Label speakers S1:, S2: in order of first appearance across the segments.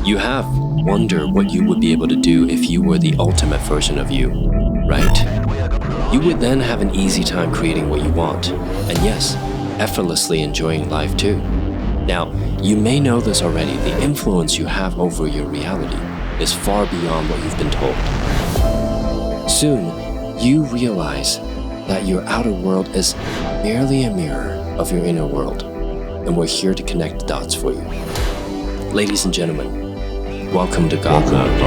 S1: You have wondered what you would be able to do if you were the ultimate version of you, right? You would then have an easy time creating what you want, and yes, effortlessly enjoying life too. Now, you may know this already, the influence you have over your reality is far beyond what you've been told. Soon, you realize that your outer world is merely a mirror of your inner world, and we're here to connect the dots for you. Ladies and gentlemen, welcome to GODMODE.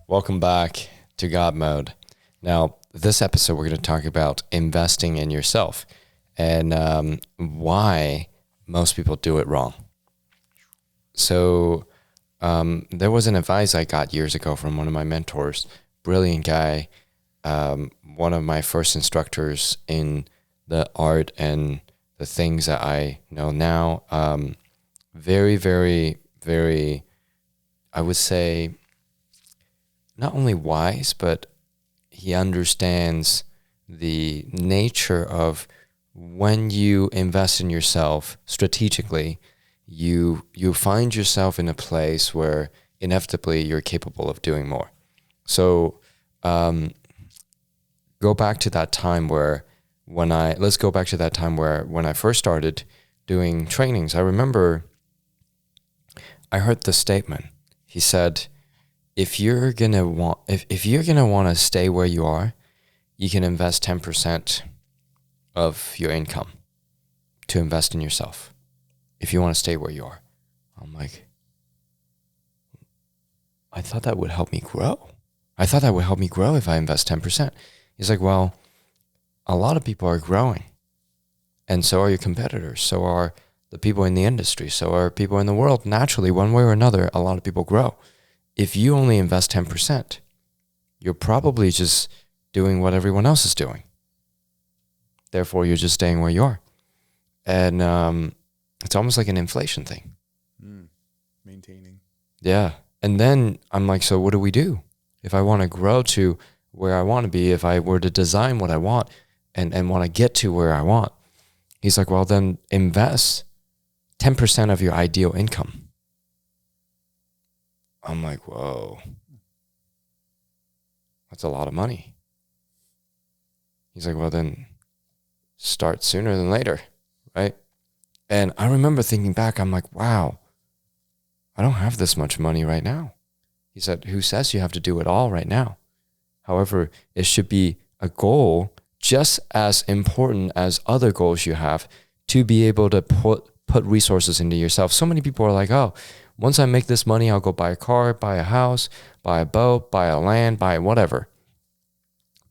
S2: Welcome back to GODMODE. Now, this episode we're going to talk about investing in yourself and why most people do it wrong. So there was an advice I got years ago from one of my mentors, brilliant guy, one of my first instructors in the art and the things that I know now. Very, very, very, I would say, not only wise, but he understands the nature of when you invest in yourself strategically, you find yourself in a place where inevitably you're capable of doing more. So go back to that time where when I first started doing trainings. I remember I heard this statement. He said, if you're gonna want to stay where you are, you can invest 10% of your income to invest in yourself. If you want to stay where you are. I'm like, I thought that would help me grow. I thought that would help me grow if I invest 10%. He's like, well, a lot of people are growing, and so are your competitors. So are the people in the industry. So are people in the world. Naturally, one way or another, a lot of people grow. If you only invest 10%, you're probably just doing what everyone else is doing. Therefore, you're just staying where you are. And it's almost like an inflation thing.
S3: Maintaining.
S2: Yeah. And then I'm like, so what do we do? If I want to grow to where I want to be, if I were to design what I want and want to get to where I want, he's like, well, then invest 10% of your ideal income. I'm like, whoa, that's a lot of money. He's like, well, then start sooner than later, right? And I remember thinking back, I'm like, wow, I don't have this much money right now. He said, who says you have to do it all right now? However, it should be a goal just as important as other goals you have to be able to put resources into yourself. So many people are like, oh, once I make this money, I'll go buy a car, buy a house, buy a boat, buy a land, buy whatever.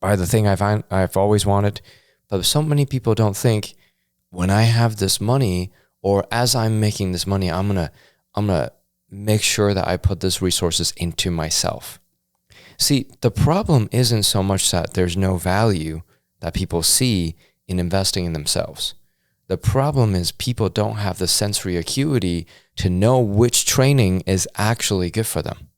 S2: Buy the thing I've always wanted. But so many people don't think, when I have this money, or as I'm making this money, I'm gonna make sure that I put these resources into myself. See, the problem isn't so much that there's no value that people see in investing in themselves. The problem is people don't have the sensory acuity to know which training is actually good for them.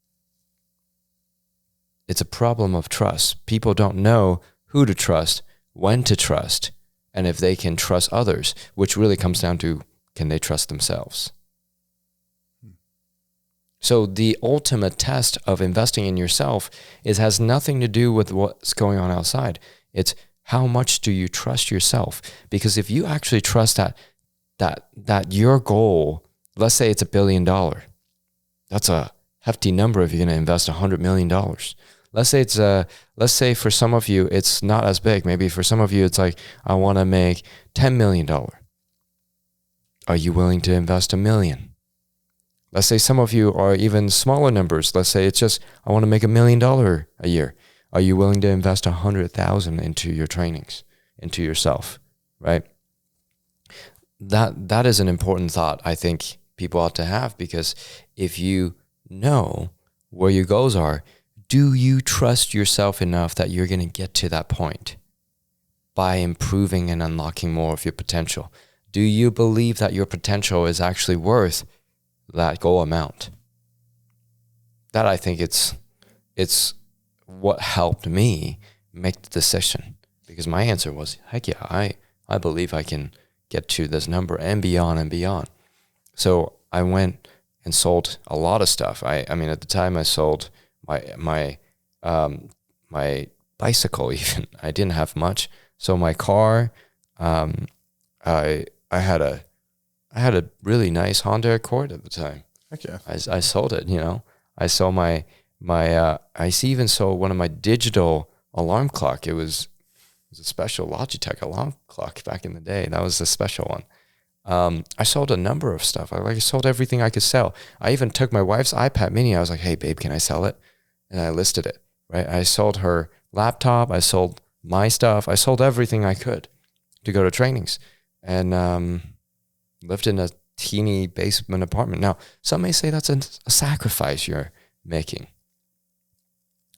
S2: It's a problem of trust. People don't know who to trust, when to trust, and if they can trust others, which really comes down to, can they trust themselves? So the ultimate test of investing in yourself has nothing to do with what's going on outside. It's how much do you trust yourself? Because if you actually trust that your goal, let's say it's $1 billion, that's a hefty number if you're going to invest $100 million. Let's say for some of you, it's not as big. Maybe for some of you, it's like, I want to make $10 million. Are you willing to invest $1 million? Let's say some of you are even smaller numbers. Let's say it's just, I want to make $1 million a year. Are you willing to invest 100,000 into your trainings, into yourself, right? That is an important thought I think people ought to have, because if you know where your goals are, do you trust yourself enough that you're going to get to that point by improving and unlocking more of your potential? Do you believe that your potential is actually worth that goal amount? That, I think, it's what helped me make the decision, because my answer was, heck yeah, I believe I can get to this number and beyond and beyond. So I went and sold a lot of stuff. I mean, at the time I sold my bicycle even. I didn't have much. So my car, I had a really nice Honda Accord at the time.
S3: Heck yeah.
S2: I sold it, you know. I sold I even sold one of my digital alarm clock. It was a special Logitech alarm clock back in the day. That was a special one. I sold a number of stuff. I sold everything I could sell. I even took my wife's iPad mini. I was like, hey, babe, can I sell it? And I listed it, right? I sold her laptop. I sold my stuff. I sold everything I could to go to trainings, and lived in a teeny basement apartment. Now, some may say that's a sacrifice you're making.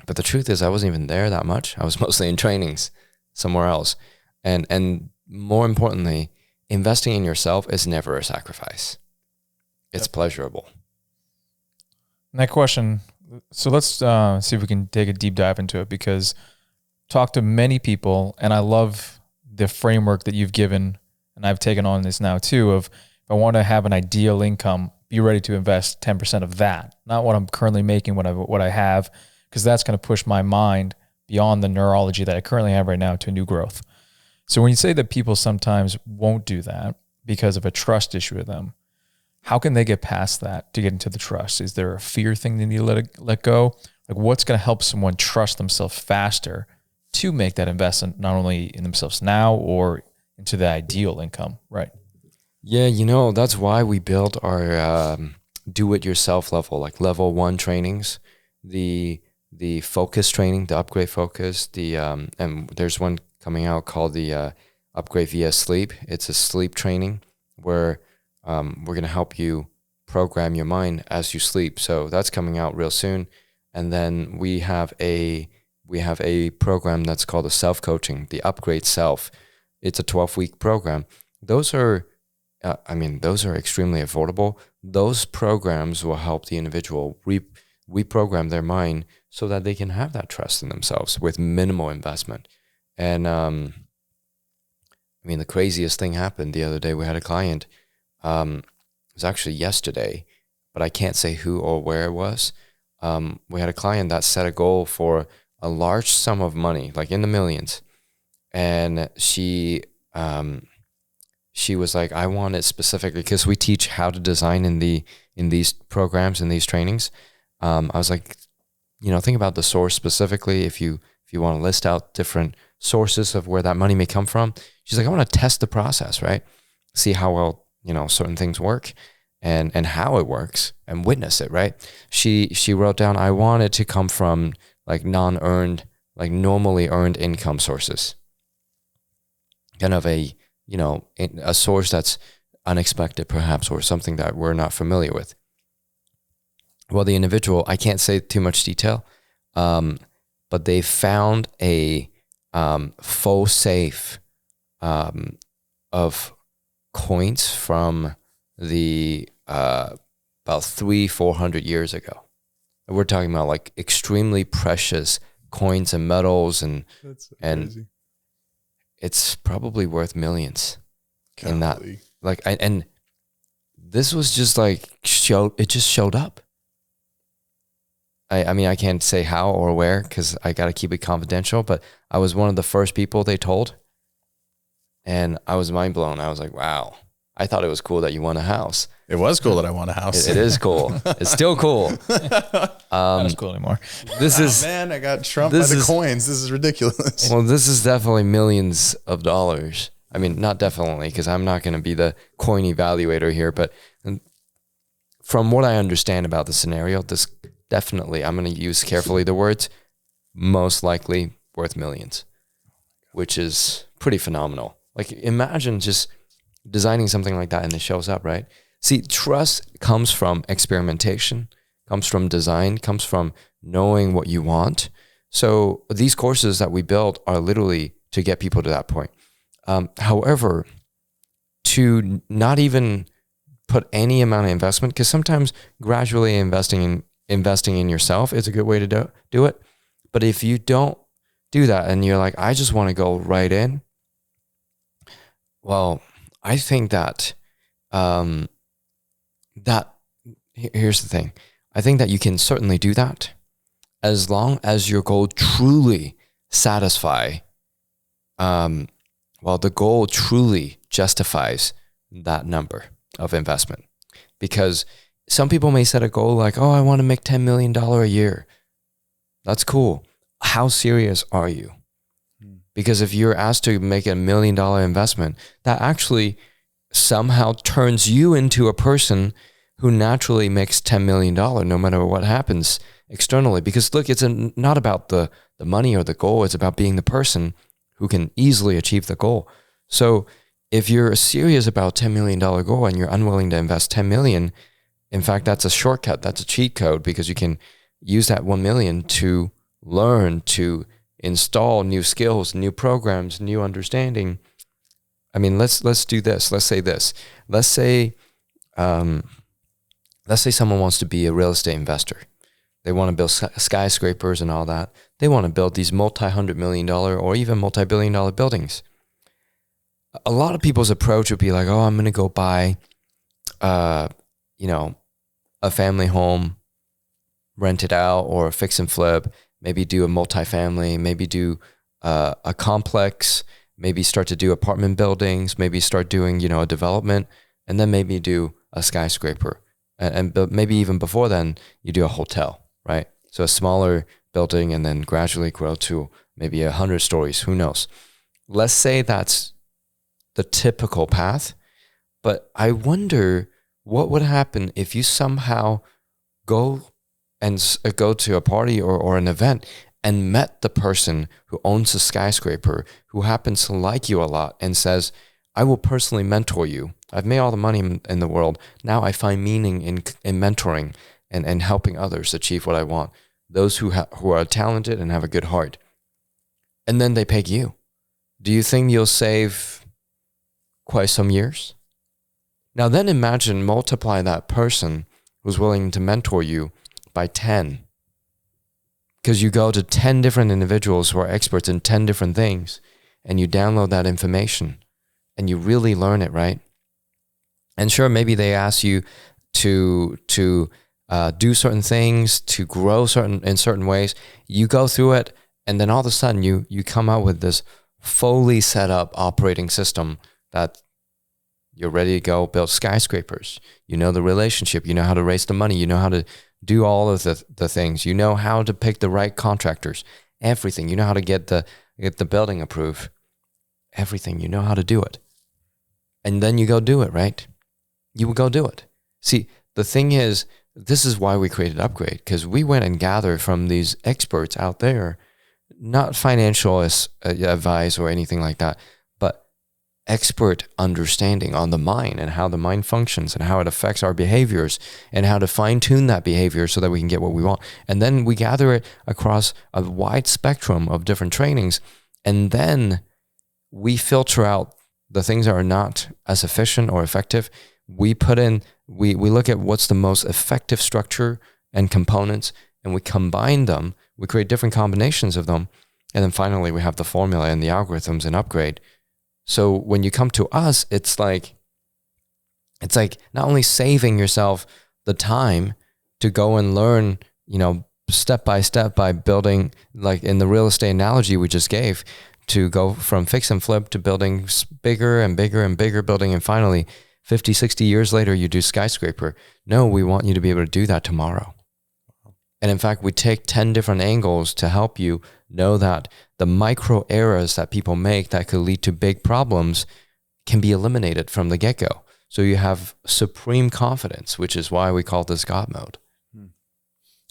S2: But the truth is I wasn't even there that much. I was mostly in trainings somewhere else. And more importantly, investing in yourself is never a sacrifice. It's pleasurable.
S4: That question, so let's see if we can take a deep dive into it, because talk to many people, and I love the framework that you've given, and I've taken on this now too, of if I want to have an ideal income, be ready to invest 10% of that, not what I'm currently making, what I have, because that's going to push my mind beyond the neurology that I currently have right now to new growth. So when you say that people sometimes won't do that because of a trust issue with them, how can they get past that to get into the trust? Is there a fear thing they need to let go? Like, what's going to help someone trust themselves faster to make that investment, not only in themselves now or into the ideal income, right?
S2: Yeah, you know, that's why we built our do-it-yourself level, like level 1 trainings, the focus training, the upgrade focus, and there's one coming out called the upgrade via sleep. It's a sleep training where we're going to help you program your mind as you sleep. So that's coming out real soon. And then we have a program that's called the self-coaching, the upgrade self. It's a 12-week program. Those are extremely affordable. Those programs will help the individual reprogram their mind so that they can have that trust in themselves with minimal investment. And the craziest thing happened the other day. We had a client, it was actually yesterday, but I can't say who or where it was. We had a client that set a goal for a large sum of money, like in the millions. And she was like, I want it specifically, because we teach how to design in these programs, in these trainings. I was like, think about the source specifically. If you want to list out different sources of where that money may come from. She's like, I want to test the process, right? See how well, certain things work and how it works and witness it, right? She wrote down, I want it to come from like non-earned, like normally earned income sources. Kind of a source that's unexpected perhaps, or something that we're not familiar with. Well, the individual, I can't say too much detail, but they found a faux safe of coins from the about 300-400 years ago. We're talking about like extremely precious coins and metals, and it's probably worth millions. In that, like, and this was just like it just showed up. I mean, I can't say how or where because I got to keep it confidential, but I was one of the first people they told. And I was mind blown. I was like, wow. I thought it was cool that you won a house.
S3: It was cool that I won a house.
S2: It is cool. It's still cool.
S4: Not as cool anymore.
S3: Man, I got trumped by the coins. This is ridiculous.
S2: Well, this is definitely millions of dollars. I mean, not definitely, because I'm not going to be the coin evaluator here, but from what I understand about the scenario, this definitely, I'm going to use carefully the words, most likely worth millions, which is pretty phenomenal. Like, imagine just designing something like that and it shows up, right? See, trust comes from experimentation, comes from design, comes from knowing what you want. So these courses that we build are literally to get people to that point. However, to not even put any amount of investment, because sometimes gradually investing in yourself is a good way to do it. But if you don't do that and you're like, I just want to go right in, well, I think that here's the thing. I think that you can certainly do that as long as your goal truly satisfy, the goal truly justifies that number of investment. Because some people may set a goal like, oh, I want to make $10 million a year. That's cool. How serious are you? Because if you're asked to make a $1 million investment, that actually somehow turns you into a person who naturally makes $10 million no matter what happens externally. Because look, it's not about the money or the goal. It's about being the person who can easily achieve the goal. So if you're serious about $10 million goal and you're unwilling to invest 10 million, in fact, that's a shortcut. That's a cheat code because you can use that 1 million to learn, to install new skills, new programs, new understanding. I mean, let's do this. Let's say this. Let's say someone wants to be a real estate investor. They want to build skyscrapers and all that. They want to build these multi-$100 million or even multi-billion dollar buildings. A lot of people's approach would be like, oh, I'm going to go buy, a family home, rent it out, or fix and flip, maybe do a multifamily, maybe do a complex, maybe start to do apartment buildings, maybe start doing, a development, and then maybe do a skyscraper. And maybe even before then, you do a hotel, right? So a smaller building and then gradually grow to maybe 100 stories, who knows? Let's say that's the typical path, but I wonder what would happen if you somehow go to a party or an event and met the person who owns a skyscraper, who happens to like you a lot and says, I will personally mentor you. I've made all the money in the world. Now I find meaning in mentoring and helping others achieve what I want. Those who are talented and have a good heart. And then they pick you. Do you think you'll save quite some years? Now then imagine multiply that person who's willing to mentor you by 10. Because you go to 10 different individuals who are experts in 10 different things and you download that information and you really learn it, right? And sure, maybe they ask you to do certain things, to grow in certain ways. You go through it, and then all of a sudden you come out with this fully set up operating system that you're ready to go build skyscrapers. You know the relationship. You know how to raise the money. You know how to do all of the things. You know how to pick the right contractors. Everything. You know how to get the building approved. Everything. You know how to do it. And then you go do it, right? You will go do it. See, the thing is, this is why we created Upgrade, because we went and gathered from these experts out there, not financial advice or anything like that, but expert understanding on the mind and how the mind functions and how it affects our behaviors and how to fine-tune that behavior so that we can get what we want. And then we gather it across a wide spectrum of different trainings, and then we filter out the things that are not as efficient or effective. We look at what's the most effective structure and components, and we combine them. We create different combinations of them. And then finally, we have the formula and the algorithms in Upgrade. So when you come to us, it's like not only saving yourself the time to go and learn, step by step by building, like in the real estate analogy we just gave, to go from fix and flip to building bigger and bigger and bigger building, and finally 50, 60 years later, you do skyscraper. No, we want you to be able to do that tomorrow. And in fact, we take 10 different angles to help you know that the micro errors that people make that could lead to big problems can be eliminated from the get-go. So you have supreme confidence, which is why we call this God mode.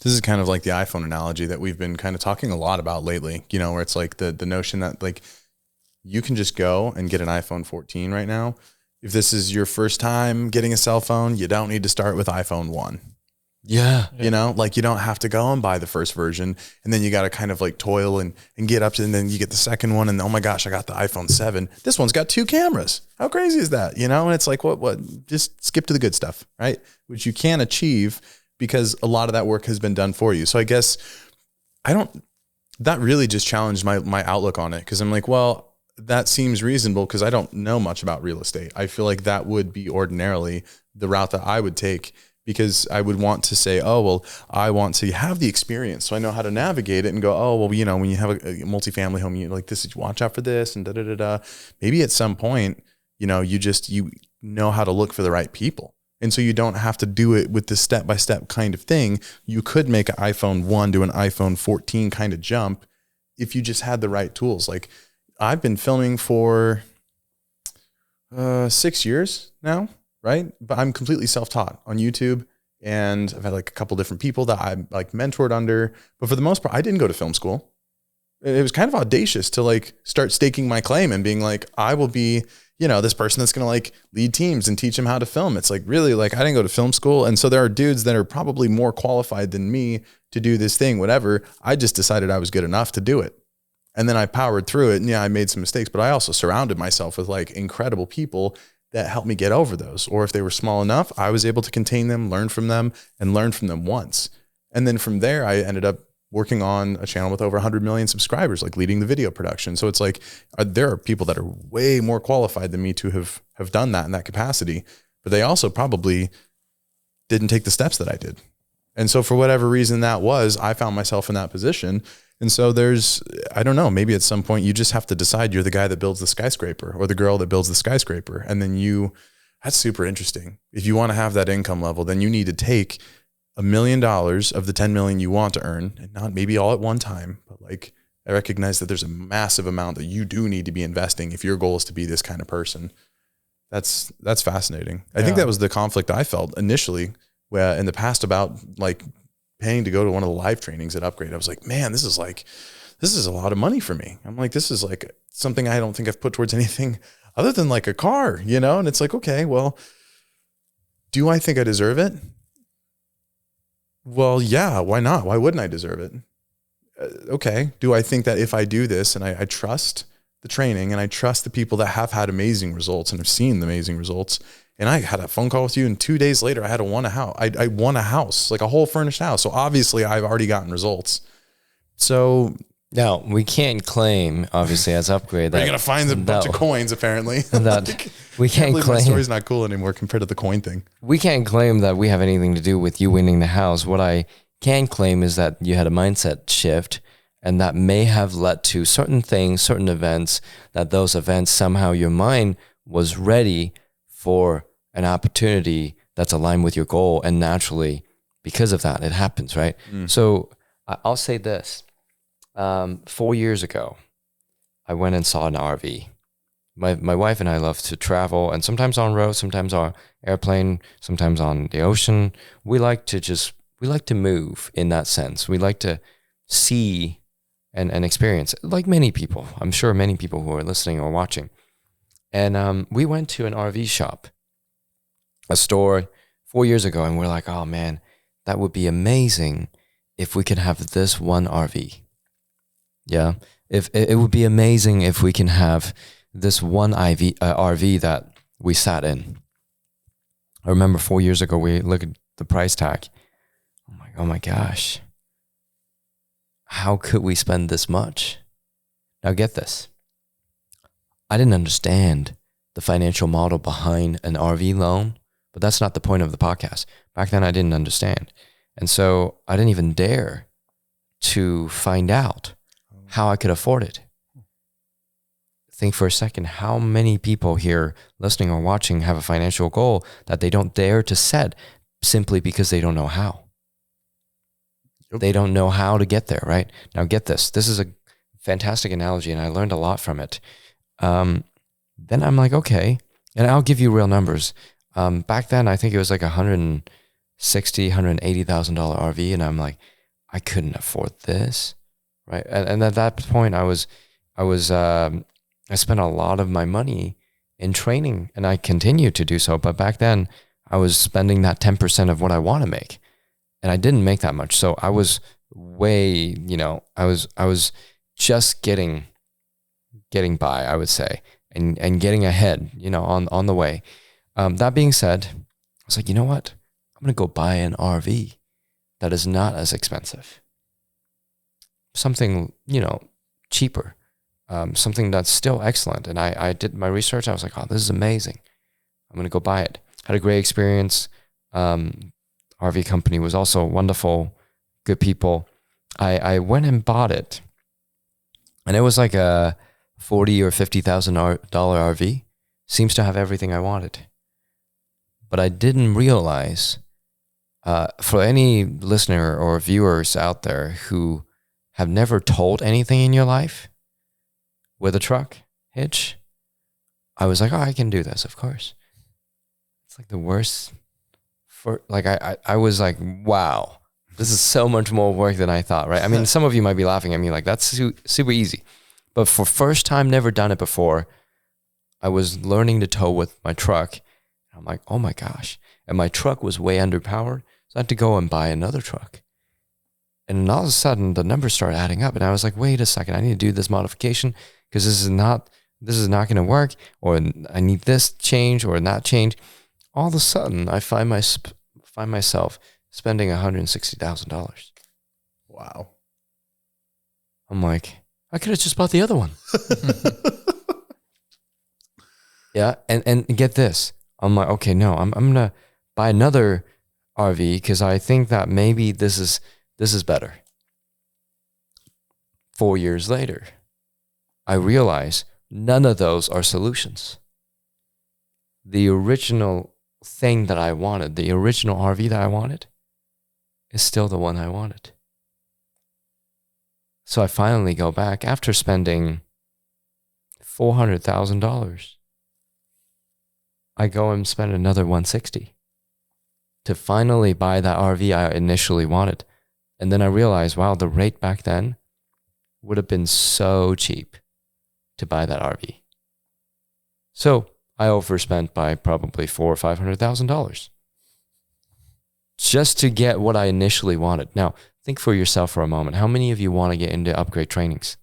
S3: This is kind of like the iPhone analogy that we've been kind of talking a lot about lately, where it's like the notion that like you can just go and get an iPhone 14 right now. If this is your first time getting a cell phone, you don't need to start with iPhone 1.
S2: Yeah.
S3: You don't have to go and buy the first version, and then you got to kind of like toil and get up to, and then you get the second one, and oh my gosh, I got the iPhone 7. This one's got 2 cameras. How crazy is that? And it's like, what, just skip to the good stuff, right? Which you can achieve because a lot of that work has been done for you. So I guess that really just challenged my outlook on it. Cause I'm like, well, that seems reasonable because I don't know much about real estate. I feel like that would be ordinarily the route that I would take, because I would want to say, oh, well, I want to have the experience, so I know how to navigate it and go, oh, well, you know, when you have a multifamily home, you like this, watch out for this and maybe at some point, you know, you know how to look for the right people. And so you don't have to do it with this step-by-step kind of thing. You could make an iPhone 1 to an iPhone 14 kind of jump if you just had the right tools. Like, I've been filming for 6 years now, right? But I'm completely self-taught on YouTube, and I've had like a couple different people that I like mentored under. But for the most part, I didn't go to film school. It was kind of audacious to like start staking my claim and being like, I will be, you know, this person that's going to like lead teams and teach them how to film. It's like, really, like, I didn't go to film school. And so there are dudes that are probably more qualified than me to do this thing, whatever. I just decided I was good enough to do it. And then I powered through it. And yeah, I made some mistakes, but I also surrounded myself with like incredible people that helped me get over those. Or if they were small enough, I was able to contain them, learn from them once. And then from there, I ended up working on a channel with over 100 million subscribers, like leading the video production. So it's like, there are people that are way more qualified than me to have done that in that capacity, but they also probably didn't take the steps that I did. And so for whatever reason that was, I found myself in that position. And so I don't know, maybe at some point you just have to decide you're the guy that builds the skyscraper or the girl that builds the skyscraper. And then that's super interesting. If you want to have that income level, then you need to take $1 million of the 10 million you want to earn, and not maybe all at one time, but like, I recognize that there's a massive amount that you do need to be investing if your goal is to be this kind of person. That's fascinating. I think that was the conflict I felt initially in the past about like paying to go to one of the live trainings at Upgrade. I was like, man, this is a lot of money for me. I'm like, this is like something I don't think I've put towards anything other than like a car, you know? And it's like, okay, well, do I think I deserve it? Well, yeah, why not? Why wouldn't I deserve it? Okay. Do I think that if I do this and I trust the training and I trust the people that have had amazing results and have seen the amazing results, and I had a phone call with you and 2 days later I won a house. I won a house, like a whole furnished house. So obviously I've already gotten results. So
S2: now we can't claim, obviously, as Upgrade that
S3: you're going to find a bunch of coins, apparently.
S2: That we can't claim.
S3: My story's not cool anymore compared to the coin thing.
S2: We can't claim that we have anything to do with you winning the house. What I can claim is that you had a mindset shift, and that may have led to certain things, certain events, that those events, somehow your mind was ready for an opportunity that's aligned with your goal. And naturally, because of that, it happens, right? So I'll say this. 4 years ago, I went and saw an RV. My wife and I love to travel, and sometimes on road, sometimes on airplane, sometimes on the ocean. We like to move in that sense. We like to see and experience, like many people. I'm sure many people who are listening or watching. And we went to an RV shop, a store 4 years ago, and we're like, oh man, that would be amazing if we could have this one RV. Yeah, if it would be amazing if we can have this one RV that we sat in. I remember 4 years ago, we looked at the price tag. Oh my gosh. How could we spend this much? Now get this. I didn't understand the financial model behind an RV loan, but that's not the point of the podcast. Back then I didn't understand. And so I didn't even dare to find out how I could afford it. Think for a second, how many people here listening or watching have a financial goal that they don't dare to set simply because they don't know how? Yep. They don't know how to get there, right? Now get this. This is a fantastic analogy, and I learned a lot from it. Then I'm like, okay, and I'll give you real numbers. Back then, I think it was like $160,000, $180,000 RV, and I'm like, I couldn't afford this, right? And at that point, I spent a lot of my money in training, and I continue to do so. But back then, I was spending that 10% of what I want to make, and I didn't make that much. So I was way, I was just getting by, I would say, and getting ahead, on the way. That being said, I was like, you know what? I'm going to go buy an RV that is not as expensive. Something, cheaper. Something that's still excellent. And I did my research. I was like, oh, this is amazing. I'm going to go buy it. Had a great experience. RV company was also wonderful, good people. I went and bought it, and it was like a $40,000 or $50,000 RV. Seems to have everything I wanted, but I didn't realize. For any listener or viewers out there who have never towed anything in your life with a truck hitch, I was like, oh, I can do this, of course. It's like the worst. I was like, wow, this is so much more work than I thought, right? I mean, some of you might be laughing at me like, that's super easy. But for first time, never done it before, I was learning to tow with my truck. I'm like, oh my gosh. And my truck was way underpowered. So I had to go and buy another truck. And all of a sudden, the numbers started adding up. And I was like, wait a second, I need to do this modification because this is not going to work. Or I need this change or that change. All of a sudden, I find myself spending $160,000.
S3: Wow.
S2: I'm like, I could have just bought the other one. Yeah. And get this. I'm like, okay, no, I'm going to buy another RV because I think that maybe this is better. 4 years later, I realize none of those are solutions. The original thing that I wanted, the original RV that I wanted, is still the one I wanted. So I finally go back after spending $400,000. I go and spend another $160,000 to finally buy that RV I initially wanted. And then I realized, wow, the rate back then would have been so cheap to buy that RV. So I overspent by probably $400,000 or $500,000 just to get what I initially wanted. Now, think for yourself for a moment. How many of you want to get into upgrade trainings?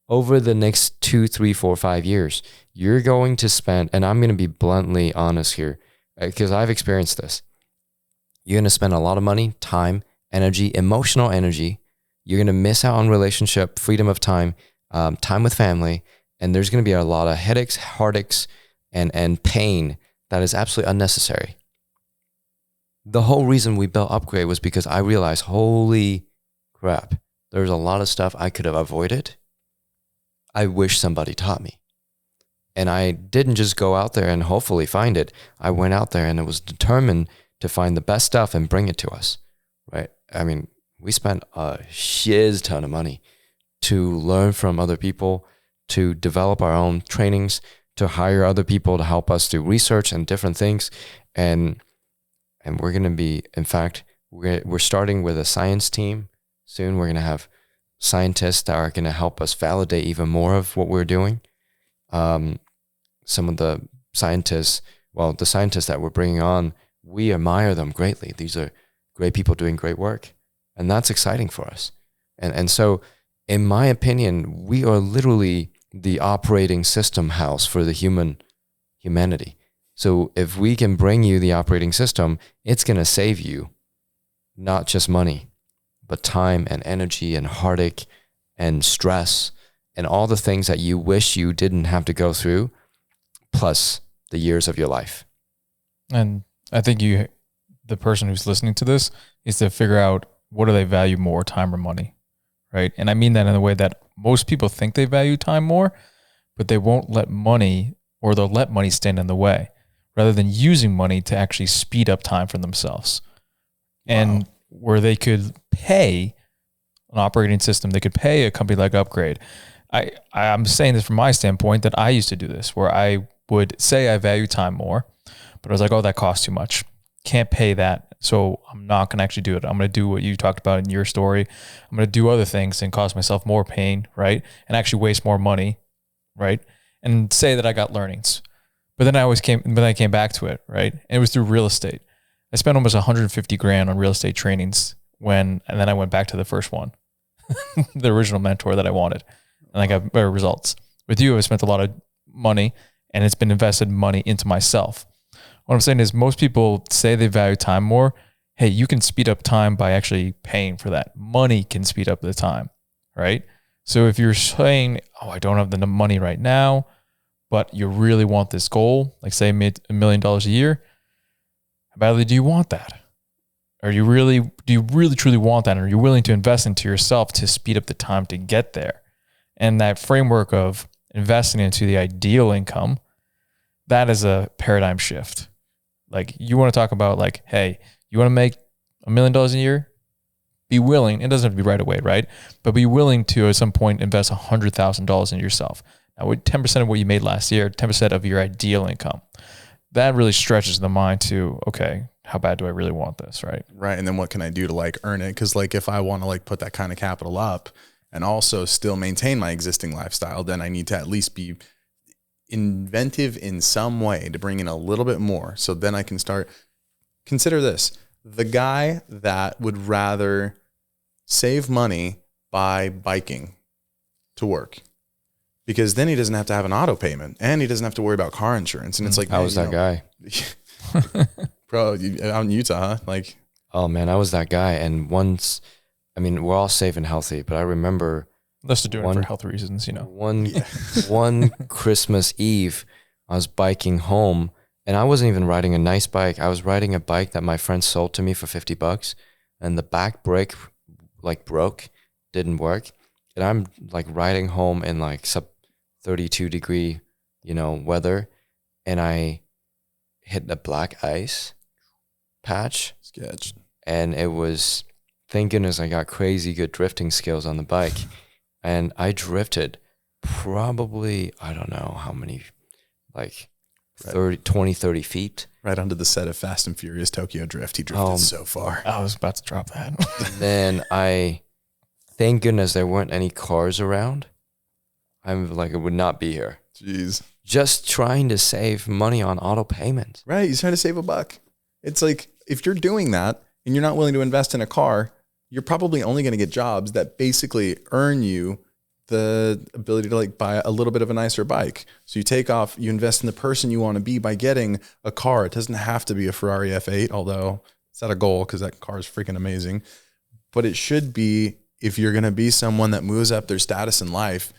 S2: Over the next 2, 3, 4, 5 years, you're going to spend, and I'm going to be bluntly honest here, because I've experienced this. You're going to spend a lot of money, time, energy, emotional energy. You're going to miss out on relationship, freedom of time, time with family, and there's going to be a lot of headaches, heartaches, and pain that is absolutely unnecessary. The whole reason we built Upgrade was because I realized, holy crap, there's a lot of stuff I could have avoided. I wish somebody taught me. And I didn't just go out there and hopefully find it. I went out there and I was determined to find the best stuff and bring it to us, right? I mean, we spent a shiz ton of money to learn from other people, to develop our own trainings, to hire other people to help us do research and different things. And we're going to be, in fact, we're starting with a science team soon. We're going to have scientists that are going to help us validate even more of what we're doing. Some of the scientists that we're bringing on, we admire them greatly. These are great people doing great work. And that's exciting for us. And so, in my opinion, we are literally the operating system house for the humanity. So if we can bring you the operating system, it's going to save you not just money, but time and energy and heartache and stress and all the things that you wish you didn't have to go through, plus the years of your life.
S4: And I think the person who's listening to this is to figure out, what do they value more, time or money, right? And I mean that in the way that most people think they value time more, but they won't let money, or they'll let money stand in the way rather than using money to actually speed up time for themselves. And where they could pay an operating system, they could pay a company like Upgrade. I'm saying this from my standpoint that I used to do this, where I would say I value time more, but I was like, oh, that costs too much. Can't pay that. So I'm not going to actually do it. I'm going to do what you talked about in your story. I'm going to do other things and cause myself more pain, right? And actually waste more money, right? And say that I got learnings. But then I came back to it, right? And it was through real estate. I spent almost $150,000 on real estate trainings and then I went back to the first one, the original mentor that I wanted, and I got better results. With you, I spent a lot of money, and it's been invested money into myself. What I'm saying is, most people say they value time more. Hey, you can speed up time by actually paying for that. Money can speed up the time, right? So if you're saying, oh, I don't have the money right now, but you really want this goal, like say $1 million a year, how badly do you want that? Do you really truly want that? Or are you willing to invest into yourself to speed up the time to get there? And that framework of investing into the ideal income, that is a paradigm shift. Like you want to talk about like, hey, you want to make $1 million a year? Be willing, it doesn't have to be right away, right? But be willing to at some point invest $100,000 in yourself. Now, with 10% of what you made last year, 10% of your ideal income, that really stretches the mind to, okay, how bad do I really want this, right?
S3: Right. And then what can I do to like earn it? Because like if I want to like put that kind of capital up and also still maintain my existing lifestyle, then I need to at least be inventive in some way to bring in a little bit more. So then I can start. Consider this. The guy that would rather save money by biking to work, because then he doesn't have to have an auto payment and he doesn't have to worry about car insurance. And it's like,
S2: I was that guy.
S3: Bro, out in Utah, huh? Like,
S2: Oh man, I was that guy. And once, I mean, we're all safe and healthy, but I remember
S4: Unless they're doing it for health reasons, you know.
S2: one Christmas Eve, I was biking home, and I wasn't even riding a nice bike. I was riding a bike that my friend sold to me for $50, and the back brake like broke, didn't work. And I'm like riding home in like sub 32 degree, weather, and I hit the black ice patch.
S3: sketch.
S2: And it was, thank goodness I got crazy good drifting skills on the bike. And I drifted probably, I don't know how many, like 30 feet.
S3: Right onto the set of Fast and Furious Tokyo Drift. He drifted so far.
S4: I was about to drop that.
S2: Then thank goodness there weren't any cars around. I'm like, I would not be here.
S3: Jeez.
S2: Just trying to save money on auto payments.
S3: Right. He's trying to save $1. It's like, if you're doing that and you're not willing to invest in a car, you're probably only going to get jobs that basically earn you the ability to like buy a little bit of a nicer bike. So you take off, you invest in the person you want to be by getting a car. It doesn't have to be a Ferrari F8, although it's not a goal because that car is freaking amazing. But it should be, if you're going to be someone that moves up their status in life,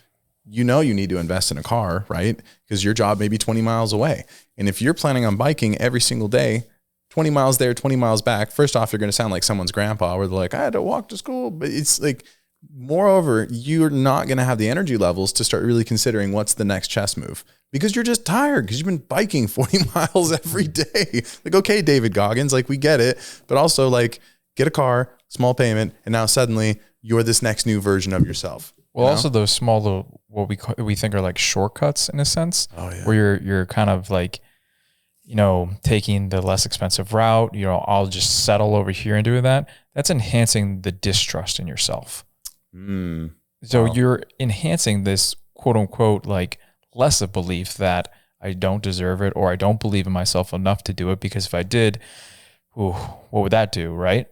S3: you need to invest in a car, right? Because your job may be 20 miles away. And if you're planning on biking every single day, 20 miles there, 20 miles back, first off, you're going to sound like someone's grandpa where they're like, I had to walk to school. But it's like, moreover, you're not going to have the energy levels to start really considering what's the next chess move, because you're just tired because you've been biking 40 miles every day. Like, okay, David Goggins, like we get it, but also like get a car, small payment. And now suddenly you're this next new version of yourself.
S4: Well, also those small little, what we think are like shortcuts in a sense, where you're kind of like, taking the less expensive route, I'll just settle over here and do that. That's enhancing the distrust in yourself. So you're enhancing this quote unquote, like less of belief that I don't deserve it, or I don't believe in myself enough to do it, because if I did, what would that do? Right.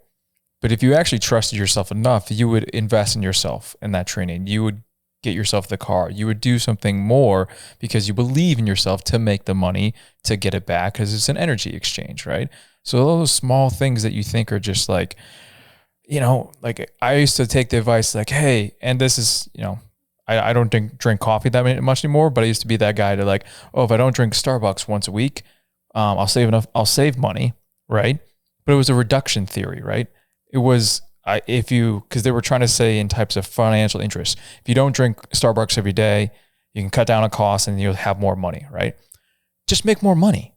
S4: But if you actually trusted yourself enough, you would invest in yourself in that training. You would get yourself the car. You would do something more because you believe in yourself to make the money to get it back, because it's an energy exchange, right? So all those small things that you think are just like, like I used to take the advice like, hey, and this is, I don't drink coffee that much anymore, but I used to be that guy to like, if I don't drink Starbucks once a week, I'll save money, right? But it was a reduction theory, right? It was, because they were trying to say in types of financial interest, if you don't drink Starbucks every day, you can cut down on costs and you'll have more money, right? Just make more money.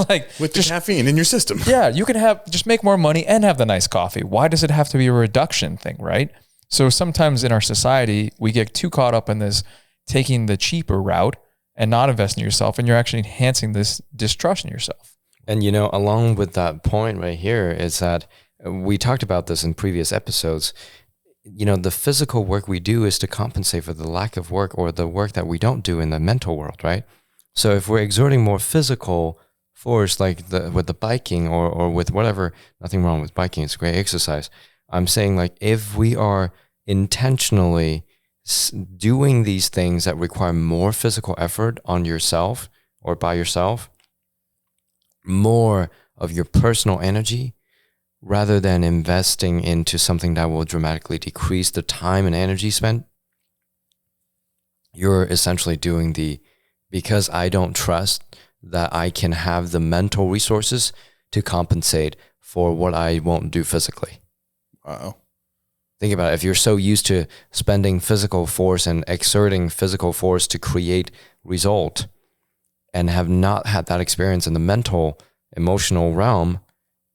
S4: Like
S3: with the caffeine in your system.
S4: Yeah, you can just make more money and have the nice coffee. Why does it have to be a reduction thing, right? So sometimes in our society, we get too caught up in this taking the cheaper route and not investing in yourself, and you're actually enhancing this distrust in yourself.
S2: And along with that point right here is that we talked about this in previous episodes. The physical work we do is to compensate for the lack of work or the work that we don't do in the mental world, right? So if we're exerting more physical force, like with the biking or with whatever, nothing wrong with biking, it's a great exercise. I'm saying like if we are intentionally doing these things that require more physical effort on yourself or by yourself, more of your personal energy, rather than investing into something that will dramatically decrease the time and energy spent, you're essentially doing because I don't trust that I can have the mental resources to compensate for what I won't do physically.
S3: Wow.
S2: Think about it. If you're so used to spending physical force and exerting physical force to create result and have not had that experience in the mental, emotional realm,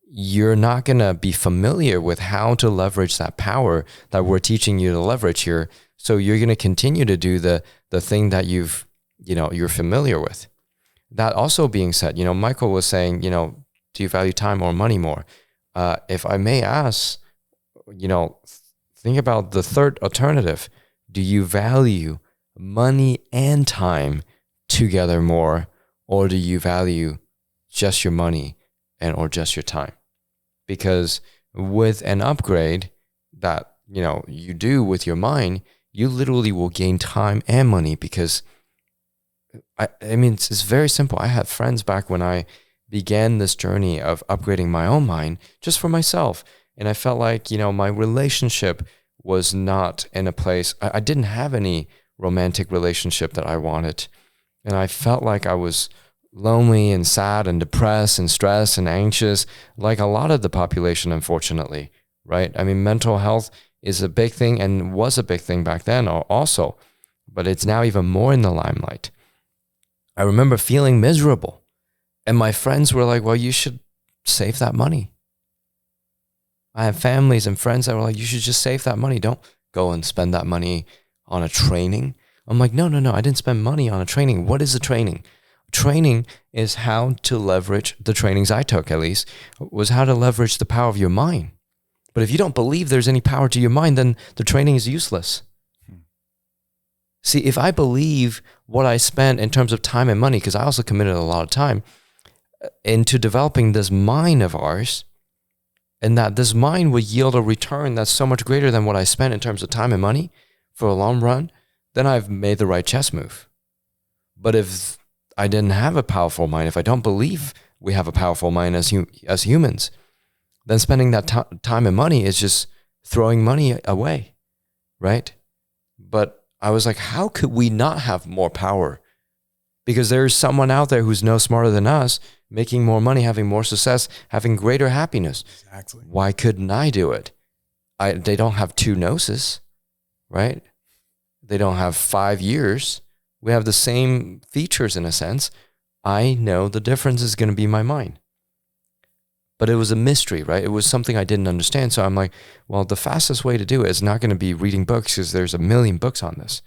S2: you're not going to be familiar with how to leverage that power that we're teaching you to leverage here. So you're going to continue to do the thing that you're familiar with. That also being said, Michael was saying, do you value time or money more? If I may ask, think about the third alternative. Do you value money and time together more, or do you value just your money or just your time? Because with an upgrade that, you do with your mind, you literally will gain time and money because I mean, it's very simple. I had friends back when I began this journey of upgrading my own mind just for myself. And I felt like, my relationship was not in a place, I didn't have any romantic relationship that I wanted. And I felt like I was lonely and sad and depressed and stressed and anxious, like a lot of the population, unfortunately, right? I mean, mental health is a big thing and was a big thing back then also, but it's now even more in the limelight. I remember feeling miserable. And my friends were like, well, you should save that money. I have families and friends that were like, you should just save that money. Don't go and spend that money on a training. I'm like, no, I didn't spend money on a training. What is a training? Training is how to leverage, the trainings I took at least, was how to leverage the power of your mind. But if you don't believe there's any power to your mind, then the training is useless. See, if I believe what I spent in terms of time and money, because I also committed a lot of time into developing this mind of ours, and that this mind would yield a return that's so much greater than what I spent in terms of time and money for a long run, then I've made the right chess move. But if I didn't have a powerful mind, if I don't believe we have a powerful mind as humans, then spending that time and money is just throwing money away, right? But I was like, how could we not have more power? Because there's someone out there who's no smarter than us, making more money, having more success, having greater happiness.
S3: Exactly.
S2: Why couldn't I do it? They don't have 2 noses, right? They don't have 5 years. We have the same features in a sense. I know the difference is going to be my mind. But it was a mystery, right? It was something I didn't understand. So I'm like, well, the fastest way to do it is not going to be reading books because there's a million books on this.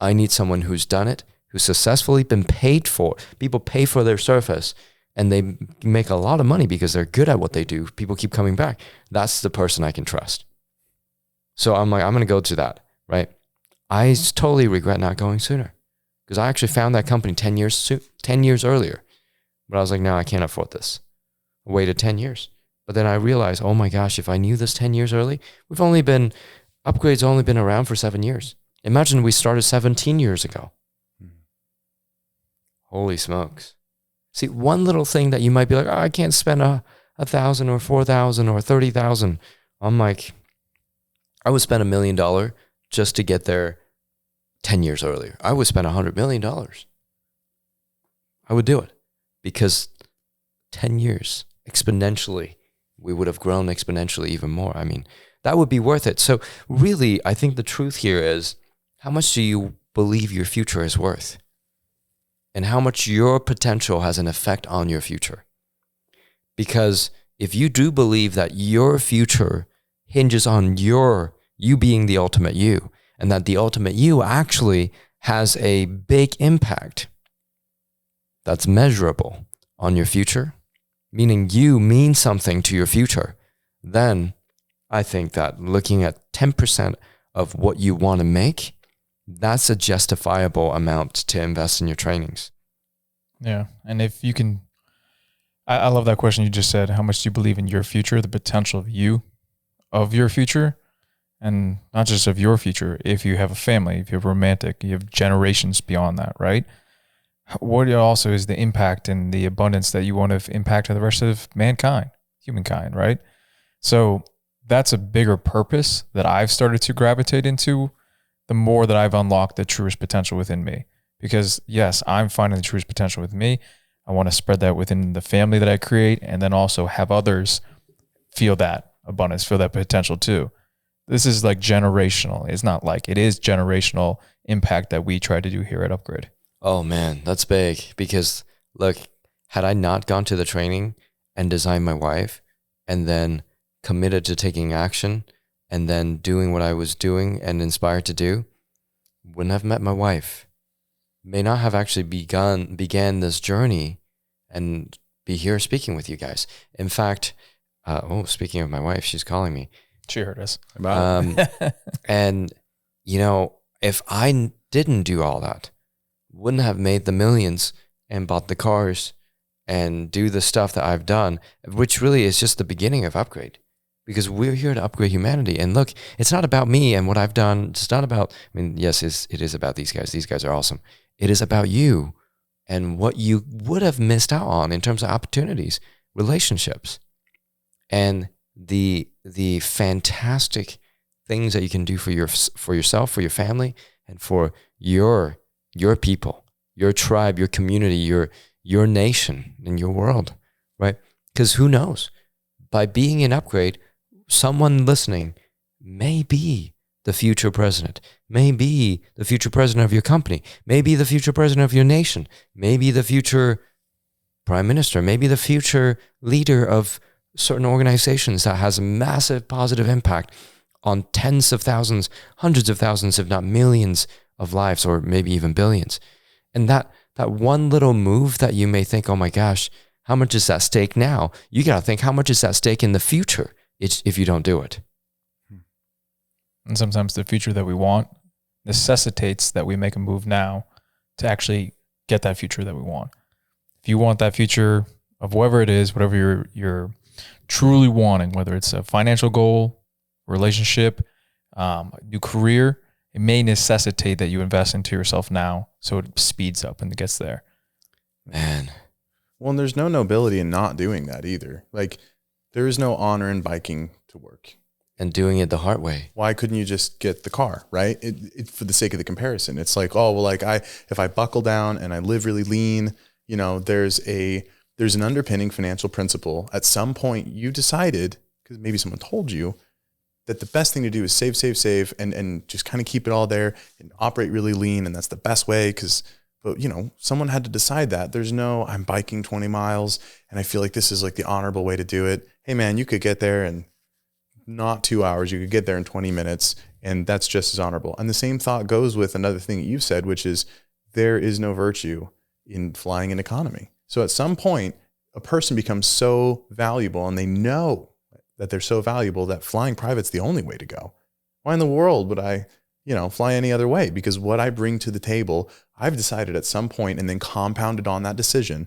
S2: I need someone who's done it, who's successfully been paid for. People pay for their service and they make a lot of money because they're good at what they do. People keep coming back. That's the person I can trust. So I'm like, I'm going to go to that, right? I totally regret not going sooner because I actually found that company 10 years earlier. But I was like, no, I can't afford this. I waited 10 years. But then I realized, oh my gosh, if I knew this 10 years early, upgrades only been around for 7 years. Imagine we started 17 years ago. Holy smokes. See, one little thing that you might be like, oh, I can't spend $1,000 or $4,000 or $30,000. I'm like, I would spend $1 million just to get there 10 years earlier. I would spend $100 million. I would do it because 10 years exponentially, we would have grown exponentially even more. I mean, that would be worth it. So really, I think the truth here is, how much do you believe your future is worth? And how much your potential has an effect on your future? Because if you do believe that your future hinges on you being the ultimate you, and that the ultimate you actually has a big impact that's measurable on your future, meaning you mean something to your future, then I think that looking at 10% of what you want to make, that's a justifiable amount to invest in your trainings.
S4: Yeah. And if you can, I love that question you just said. How much do you believe in your future, the potential of your future? And not just of your future. If you have a family, if you have romantic, you have generations beyond that, right? What also is the impact and the abundance that you want to impact on the rest of mankind, humankind, right? So that's a bigger purpose that I've started to gravitate into the more that I've unlocked the truest potential within me. Because yes, I'm finding the truest potential with me. I want to spread that within the family that I create, and then also have others feel that abundance, feel that potential too. This is like generational. It's not like, it is generational impact that we try to do here at Upgrade.
S2: Oh man, that's big. Because look, had I not gone to the training and designed my wife and then committed to taking action and then doing what I was doing and inspired to do, wouldn't have met my wife. May not have actually began this journey and be here speaking with you guys. In fact, speaking of my wife, she's calling me.
S4: She heard us.
S2: And, if I didn't do all that, wouldn't have made the millions and bought the cars and do the stuff that I've done, which really is just the beginning of Upgrade. Because we're here to upgrade humanity. And look, it's not about me and what I've done. It's not about, yes, it is about these guys. These guys are awesome. It is about you and what you would have missed out on in terms of opportunities, relationships, and the fantastic things that you can do for yourself, for your family, and for your people, your tribe, your community, your nation, and your world, right? Because who knows? By being an Upgrade, someone listening may be the future president, may be the future president of your company, may be the future president of your nation, may be the future prime minister, maybe the future leader of certain organizations that has a massive positive impact on tens of thousands, hundreds of thousands, if not millions of lives, or maybe even billions. And that one little move that you may think, oh my gosh, how much is at stake now? You got to think, how much is at stake in the future if you don't do it?
S4: And sometimes the future that we want necessitates that we make a move now to actually get that future that we want. If you want that future of whatever it is, whatever you're truly wanting, whether it's a financial goal, relationship, new career, it may necessitate that you invest into yourself now so it speeds up and it gets there.
S2: Man.
S3: Well, and there's no nobility in not doing that either. Like, there is no honor in biking to work.
S2: And doing it the hard way.
S3: Why couldn't you just get the car, right? It for the sake of the comparison. It's like, oh, well, like if I buckle down and I live really lean, there's an underpinning financial principle. At some point you decided, because maybe someone told you, that the best thing to do is save, and just kind of keep it all there and operate really lean. And that's the best way but someone had to decide that. There's no, I'm biking 20 miles and I feel like this is like the honorable way to do it. Hey man, you could get there in not 2 hours. You could get there in 20 minutes and that's just as honorable. And the same thought goes with another thing that you've said, which is there is no virtue in flying an economy. So at some point, a person becomes so valuable and they know that they're so valuable that flying private's the only way to go. Why in the world would I, fly any other way? Because what I bring to the table, I've decided at some point and then compounded on that decision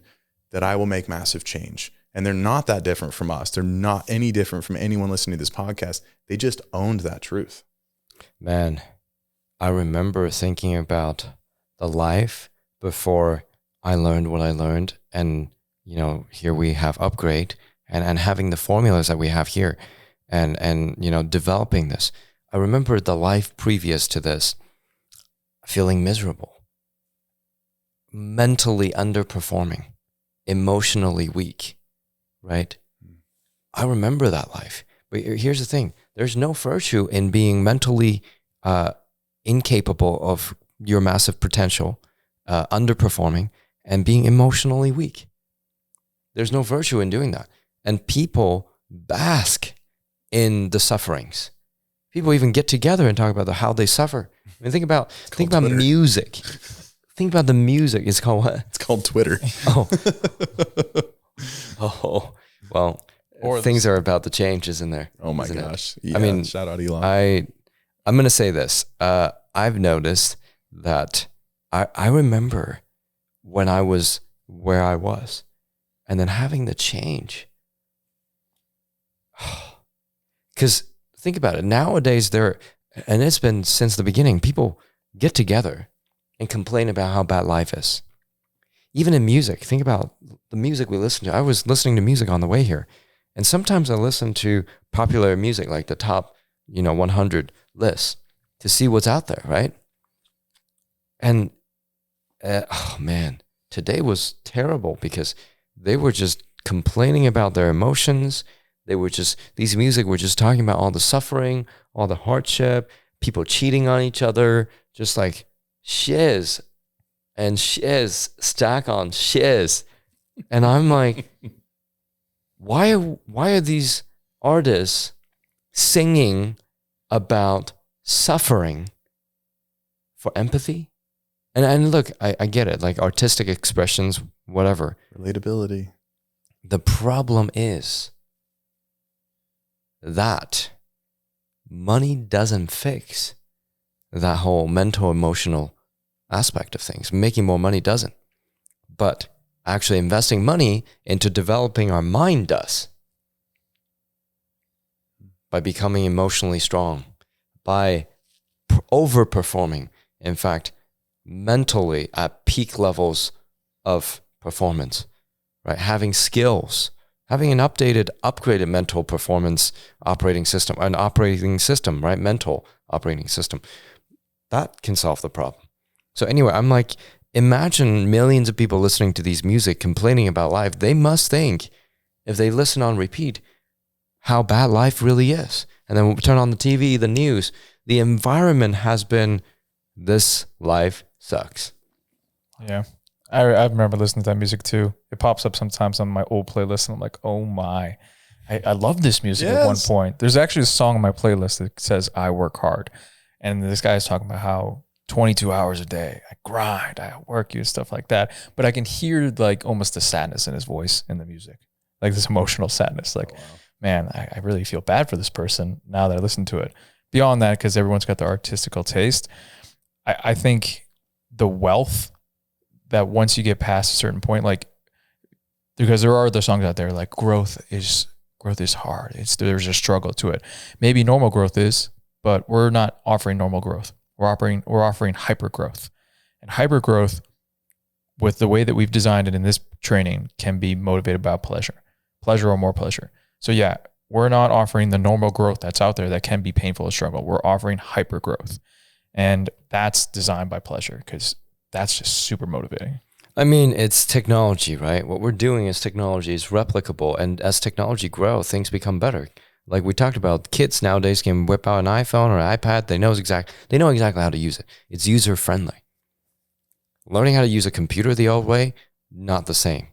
S3: that I will make massive change. And they're not that different from us. They're not any different from anyone listening to this podcast. They just owned that truth.
S2: Man, I remember thinking about the life before I learned what I learned. And, here we have Upgrade and having the formulas that we have here and developing this. I remember the life previous to this, feeling miserable, mentally underperforming, emotionally weak, right? I remember that life. But here's the thing. There's no virtue in being mentally incapable of your massive potential, underperforming, and being emotionally weak. There's no virtue in doing that. And people bask in the sufferings. People even get together and talk about how they suffer. Think about
S3: Twitter.
S2: music. Think about the music. It's called what?
S3: It's called Twitter.
S2: Oh, well,
S4: Or
S2: things are about to change, isn't there?
S3: Oh my
S2: Isn't it?
S3: gosh. Yeah, shout out Elon.
S2: I'm going to say this. I've noticed that I remember when I was where I was and then having the change. Because think about it. Nowadays, and it's been since the beginning, people get together and complain about how bad life is. Even in music, think about the music we listen to. I was listening to music on the way here. And sometimes I listen to popular music, like the top, 100 lists, to see what's out there, right? And oh man, today was terrible because they were just complaining about their emotions. These music were just talking about all the suffering, all the hardship, people cheating on each other, just like shiz and shiz, stack on shiz. And I'm like, why are these artists singing about suffering for empathy? And look, I get it, like artistic expressions, whatever.
S3: Relatability.
S2: The problem is that money doesn't fix that whole mental, emotional aspect of things. Making more money doesn't. But actually investing money into developing our mind does. By becoming emotionally strong, by overperforming, in fact, mentally at peak levels of performance, right? Having skills, having an upgraded mental performance operating system, right? Mental operating system. That can solve the problem. So anyway, I'm like, imagine millions of people listening to these music complaining about life. They must think, if they listen on repeat, how bad life really is. And then we'll turn on the TV, the news, the environment has been, this life sucks.
S4: Yeah. I remember listening to that music too. It pops up sometimes on my old playlist and I'm like, oh my, I love this music at one point. There's actually a song on my playlist that says I work hard. And this guy is talking about how 22 hours a day, I grind, I work you and stuff like that. But I can hear like almost the sadness in his voice in the music, like this emotional sadness. Like, man, I really feel bad for this person now that I listen to it. Beyond that, because everyone's got their artistical taste, I think the wealth that once you get past a certain point, like, because there are other songs out there like growth is hard. There's a struggle to it. Maybe normal growth is, but we're not offering normal growth. We're offering hyper growth. And hyper growth, with the way that we've designed it in this training, can be motivated by pleasure or more pleasure. So yeah, we're not offering the normal growth that's out there that can be painful to struggle. We're offering hyper growth. And that's designed by pleasure because that's just super motivating.
S2: I mean, it's technology, right? What we're doing is technology is replicable. And as technology grows, things become better. Like we talked about, kids nowadays can whip out an iPhone or an iPad. They know exactly how to use it. It's user friendly. Learning how to use a computer the old way, not the same,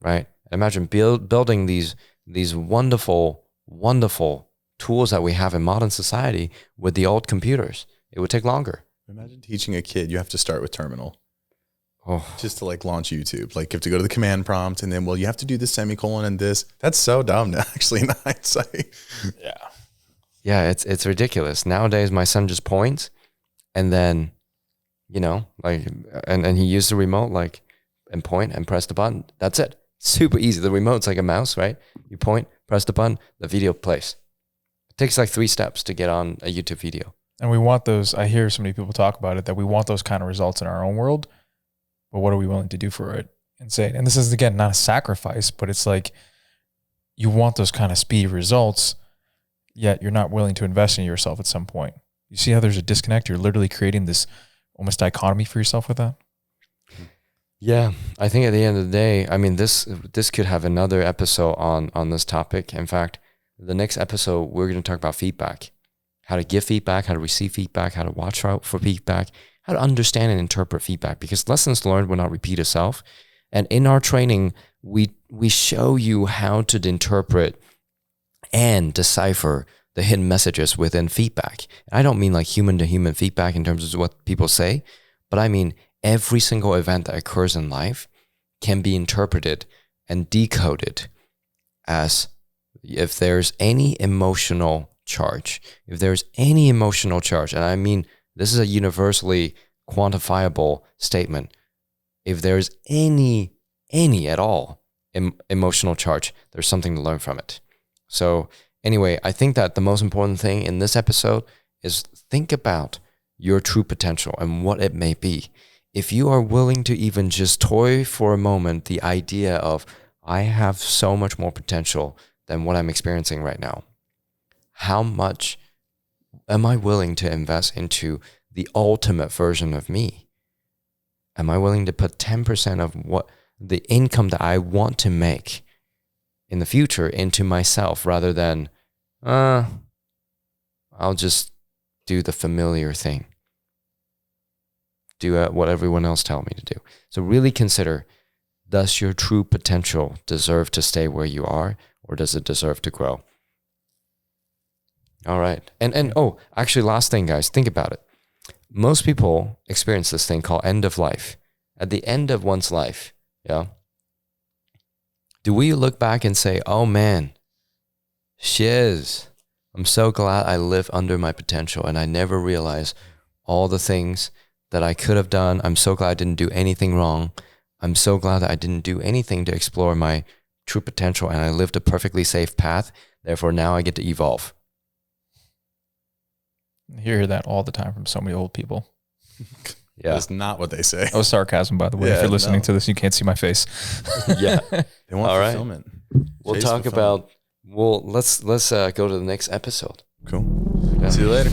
S2: right? Imagine building these wonderful, wonderful tools that we have in modern society with the old computers. It would take longer.
S3: Imagine teaching a kid, you have to start with terminal.
S2: Oh.
S3: Just to like launch YouTube. Like you have to go to the command prompt and then, well, you have to do the semicolon and this. That's so dumb actually in hindsight.
S4: Yeah.
S2: Yeah, it's ridiculous. Nowadays, my son just points and then, like, and he used the remote, like, and point and press the button. That's it. Super easy. The remote's like a mouse, right? You point, press the button, the video plays. It takes like 3 steps to get on a YouTube video.
S4: And we want those, I hear so many people talk about it, that we want those kind of results in our own world, but what are we willing to do for it? Insane. And this is, again, not a sacrifice, but it's like you want those kind of speedy results, yet you're not willing to invest in yourself at some point. You see how there's a disconnect? You're literally creating this almost dichotomy for yourself with that.
S2: Yeah, I think at the end of the day, I mean, this could have another episode on this topic. In fact, the next episode, we're going to talk about feedback. How to give feedback, how to receive feedback, how to watch out for feedback, how to understand and interpret feedback, because lessons learned will not repeat itself. And in our training, we show you how to interpret and decipher the hidden messages within feedback. I don't mean like human-to-human feedback in terms of what people say, but I mean every single event that occurs in life can be interpreted and decoded as if there's any emotional charge. If there's any emotional charge, and I mean, this is a universally quantifiable statement. If there's any at all emotional charge, there's something to learn from it. So anyway, I think that the most important thing in this episode is think about your true potential and what it may be. If you are willing to even just toy for a moment the idea of, I have so much more potential than what I'm experiencing right now, how much am I willing to invest into the ultimate version of me? Am I willing to put 10% of what the income that I want to make in the future into myself rather than, I'll just do the familiar thing. Do what everyone else tell me to do. So really consider, does your true potential deserve to stay where you are, or does it deserve to grow? All right. And oh, actually, last thing, guys, think about it. Most people experience this thing called end of life. At the end of one's life, yeah, do we look back and say, oh man, shiz, I'm so glad I live under my potential and I never realized all the things that I could have done. I'm so glad I didn't do anything wrong. I'm so glad that I didn't do anything to explore my true potential and I lived a perfectly safe path. Therefore, now I get to evolve.
S4: You hear that all the time from so many old people.
S2: Yeah.
S3: That's not what they say.
S4: That was sarcasm, by the way.
S3: Yeah,
S4: if you're listening
S3: no.
S4: to this, you can't see my face.
S2: Yeah.
S3: They want
S2: All right.
S3: fulfillment.
S2: We'll
S3: Chase
S2: talk
S3: fulfillment.
S2: about, let's go to the next episode.
S3: Cool.
S2: Yeah.
S3: See you later.